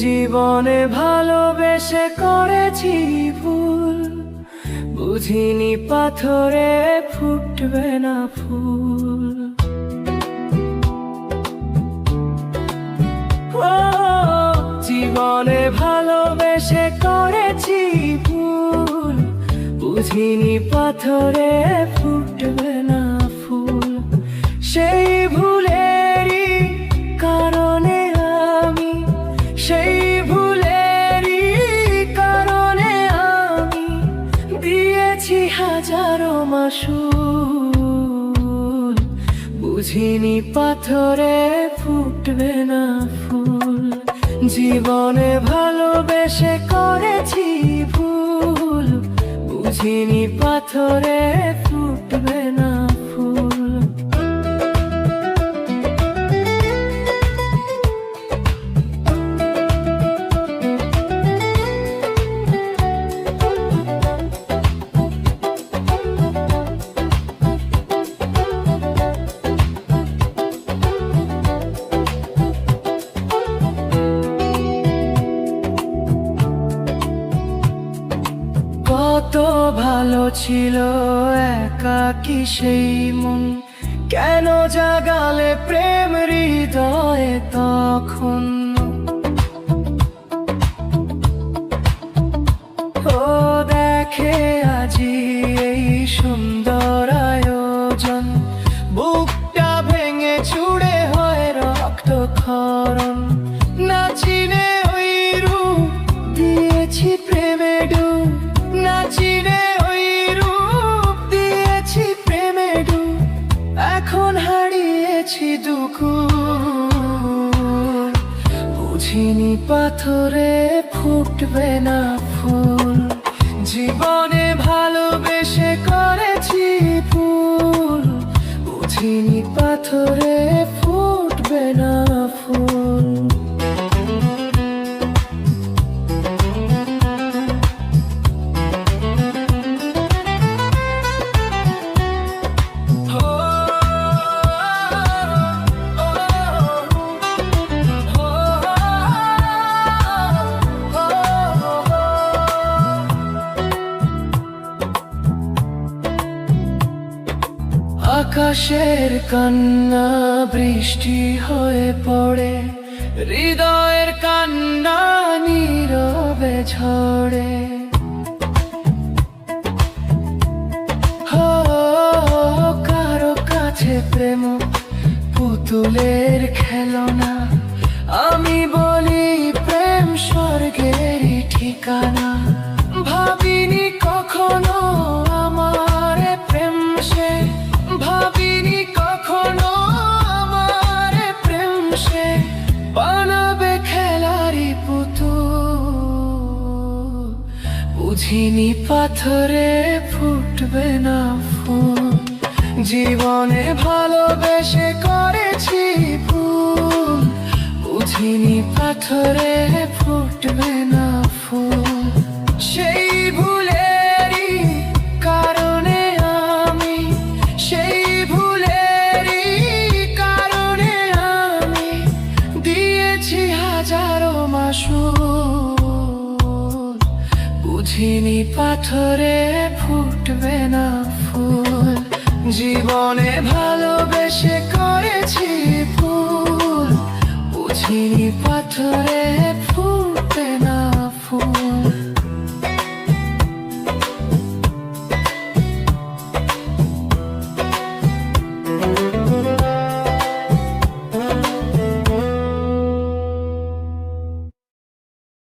জীবনে ভালোবেসে করেছি ভুল, বুঝিনি পাথরে ফুটবে না ফুল। ও জীবনে ভালোবেসে করেছি ভুল, বুঝিনি পাথরে ফুটবে না ফুল। সেই ভুলেরই কারণে আমি, সেই ভুলেরই কারণে আমি দিয়েছি হাজারো মাসুল, বুঝিনি পাথরে ফুটবে না ফুল। জীবনে ভালোবেসে করেছি ভুল, বুঝিনি পাথরে ফুটবে না ফুল। কত ভালো ছিল একাকী সেই মন, কেন জাগালে প্রেম হৃদয়ে তখন। ও দেখে আজি এই সুন্দর আয়োজন, বুকটা ভেঙে চুড়ে হয় রক্তক্ষরণ। না চিনে ওই রূপ দিয়েছি প্রেমে ডুব, না চিনে ওই রূপ দিয়েছি প্রেমে ডুব। এখন হারিয়েছি দুকুল, বুঝিনি পাথরে ফুটবে না ফুল। জীবনে ভালোবেসে করেছি ভুল, বুঝিনি পাথরে ফুটবে না ফুল। আকাশের কান্না বৃষ্টি হয়ে পড়ে, হৃদয়ের কান্না নীরবে ঝরে। কারো কাছে প্রেম পুতুলের খেলনা, আমি বলি প্রেম স্বর্গেরই ঠিকানা। ভাবিনি কখনো আমার প্রেম সে, ভাবিনি কখনো আমার প্রেম সে বানাবে খেলারি পুতুল, বুঝিনি পাথরে ফুটবে না ফুল। জীবনে ভালোবেসে করেছি ভুল, বুঝিনি পাথরে ফুটবে না ফুল। সেই ভুলেরই কারণে আমি, সেই ভুলেরই কারণে আমি দিয়েছি হাজারো মাসুল, বুঝিনি পাথরে ফুটবে না ফুল। জীবনে ভালোবেসে করেছি ভুল, বুঝিনি পাথরে